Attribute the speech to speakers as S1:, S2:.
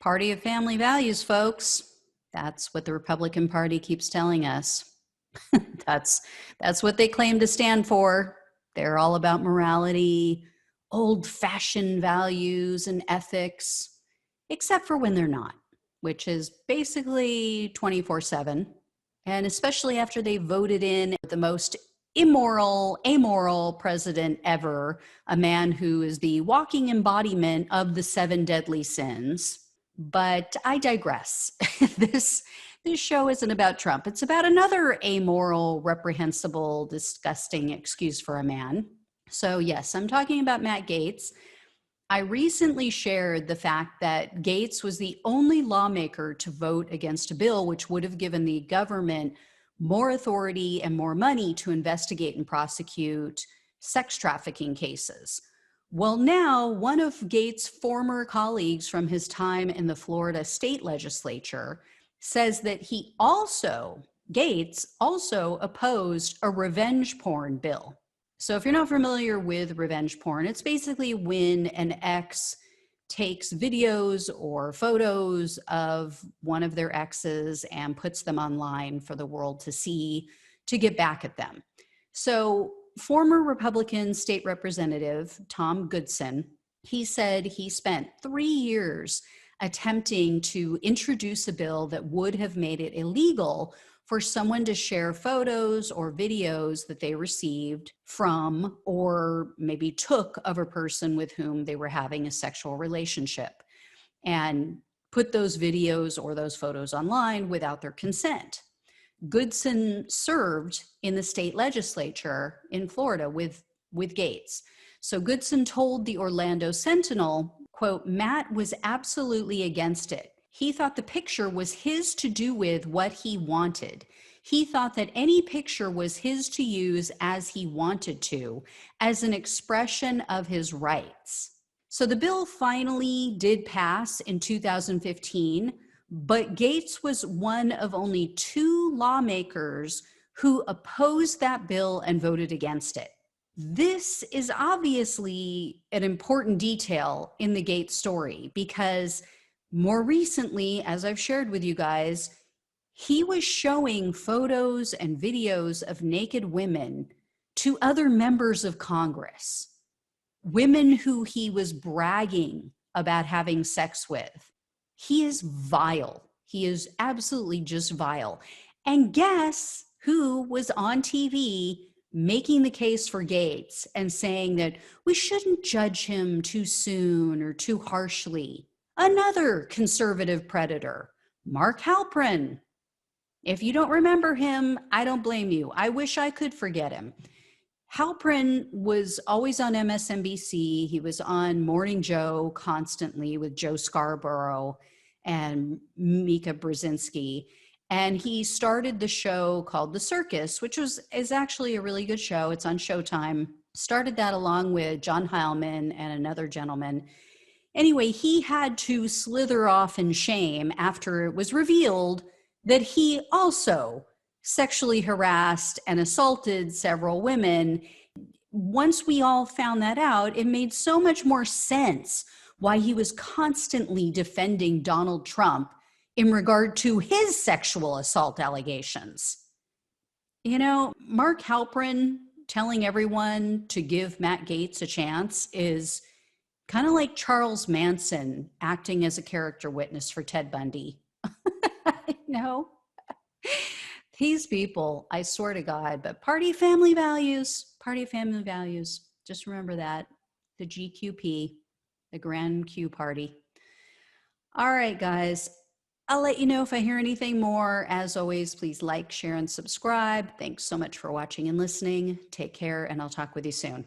S1: Party of family values, folks. That's what the Republican Party keeps telling us. That's what they claim to stand for. They're all about morality, old-fashioned values and ethics, except for when they're not, which is basically 24/7. And especially after they voted in the most immoral, amoral president ever, a man who is the walking embodiment of the 7 deadly sins. But I digress. This show isn't about Trump. It's about another amoral, reprehensible, disgusting excuse for a man. So yes, I'm talking about Matt Gaetz. I recently shared the fact that Gaetz was the only lawmaker to vote against a bill which would have given the government more authority and more money to investigate and prosecute sex trafficking cases. Well, now one of Gaetz' former colleagues from his time in the Florida state legislature says that Gaetz also opposed a revenge porn bill. So if you're not familiar with revenge porn, it's basically when an ex takes videos or photos of one of their exes and puts them online for the world to see to get back at them. So former Republican state representative Tom Goodson, he said he spent 3 years attempting to introduce a bill that would have made it illegal for someone to share photos or videos that they received from or maybe took of a person with whom they were having a sexual relationship and put those videos or those photos online without their consent. Goodson served in the state legislature in Florida with Gaetz. So Goodson told the Orlando Sentinel, quote, Matt was absolutely against it. He thought the picture was his to do with what he wanted. He thought that any picture was his to use as he wanted to, as an expression of his rights. So the bill finally did pass in 2015, but Gaetz was one of only 2 lawmakers who opposed that bill and voted against it. This is obviously an important detail in the Gaetz story because more recently, as I've shared with you guys, he was showing photos and videos of naked women to other members of Congress, women who he was bragging about having sex with. He is vile. He is absolutely just vile. And guess who was on TV making the case for Gaetz and saying that we shouldn't judge him too soon or too harshly? Another conservative predator, Mark Halperin. If you don't remember him, I don't blame you. I wish I could forget him. Halperin was always on MSNBC. He was on Morning Joe constantly with Joe Scarborough and Mika Brzezinski. And he started the show called The Circus, which is actually a really good show. It's on Showtime. Started that along with John Heilman and another gentleman. Anyway, he had to slither off in shame after it was revealed that he also sexually harassed and assaulted several women. Once we all found that out, it made so much more sense why he was constantly defending Donald Trump in regard to his sexual assault allegations. You know, Mark Halperin telling everyone to give Matt Gaetz a chance is kind of like Charles Manson acting as a character witness for Ted Bundy. No. These people, I swear to God, but party family values. Just remember that. The GQP, the Grand Q Party. All right, guys. I'll let you know if I hear anything more. As always, please like, share, and subscribe. Thanks so much for watching and listening. Take care, and I'll talk with you soon.